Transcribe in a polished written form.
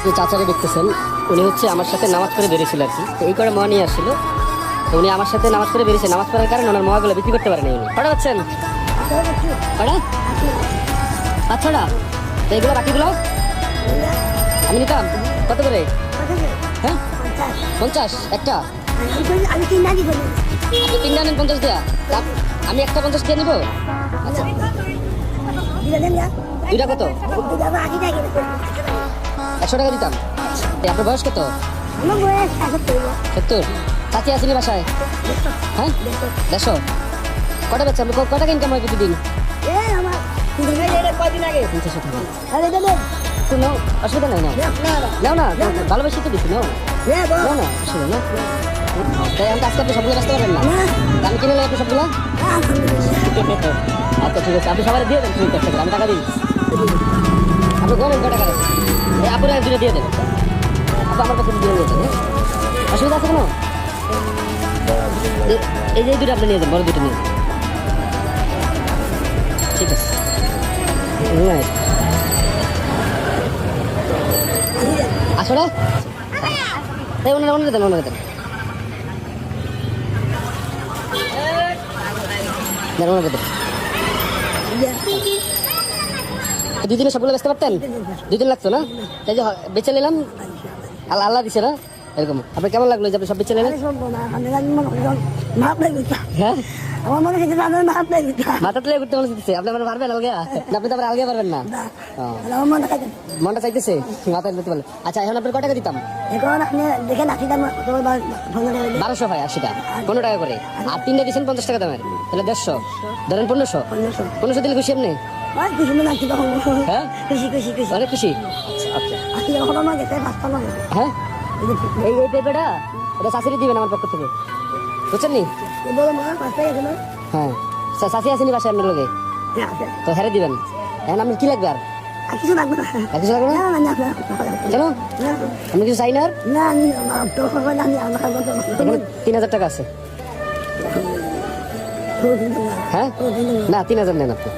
যে চাচাকে দেখতেছেন উনি হচ্ছে আমার সাথে নামাজ পড়ে বেরিয়েছিল আর কি। তো এই করে মা নিয়ে আসছিল, তো উনি আমার সাথে নামাজ পড়ে বেরিয়েছে। নামাজ পড়ার কারণে ওনার মহাগুলো বিক্রি করতে পারেনি উনি। কটা পাচ্ছেন? কটা? আচ্ছাটা। তো এগুলো বাকিগুলো আমি নিতাম কত করে? হ্যাঁ 50 একটা। আমি 3 নাকি বলি আপনি 3 নেন 50 দেয়া, আমি একটা 50 দিয়ে নিবো। আচ্ছা দুইটা কত? 100 টাকা দিতাম। আপনার বয়স কত? 70। চাচি আসেনি বাসায়? হ্যাঁ 150। কটা বেচছে? আপনি কত টাকা ইনকাম হয় প্রতিদিন? 300 টাকা। তো নাও, অসুবিধা নাই, নাও না, ভালোবাসি তো দিচ্ছি, নাও না, অসুবিধা না। তাই আমি আজকে আপনি সবগুলো ব্যস্ত পারবেন না, আমি কিনে নেই আপনি সবগুলো। আচ্ছা ঠিক আছে, আপনি সবাই দিয়ে দেন 30 টাকা, আমি টাকা দিই। আপনি বলেন কয় টাকা আছে? এই আপুরা দুটো দিয়ে দেবেন, আপনি আমার কাছে দিয়ে নিয়েছেন। অসুবিধা আছে কোনো? এই যে দুটো আপনি নিয়ে যান, বড় দুটো নিয়ে যান। ঠিক আছে আসলে এই ওনারা দেন, ওনারা দেন, দুদিনে সবগুলো বেচতে পারতেন? 2 দিন লাগতো না? তাই যে বেচে নিলাম, আল্লাহ আল্লাহ দিছে না এরকম। আপনার কেমন লাগলো যে আপনি সব বেচে নিলেন? হ্যাঁ মাথা তুলে ঘুরতে মনে হচ্ছে। আপনি আমার পারবেন আলগে? আপনি তো আবার আলগে পারবেন না, মনটা চাইতেছে মাথা তুলতে পারলে। আচ্ছা এখন আপনার কত টাকা দিতাম? 1200 হয় 80 টাকা, 15 টাকা করে। আর 3টা দিচ্ছেন 50 টাকা দামের, তাহলে 150, ধরেন 1500 দিলে খুশি আপনি? হ্যাঁ অনেক খুশি। হ্যাঁ এই পেঁপেটা এটা শাশুড়ি দিবেন আমার পক্ষ থেকে, বুঝছেন নি? হ্যাঁ শাশি আসেনি বাসায় আপনার লোকে, তো হ্যাঁ দিবেন। এখন আপনি কি লাগবে? আর কিছু লাগবে না? কেন আপনি কিছু চাই না? আর 3000 টাকা আছে। হ্যাঁ না 3000 নেন আপনি।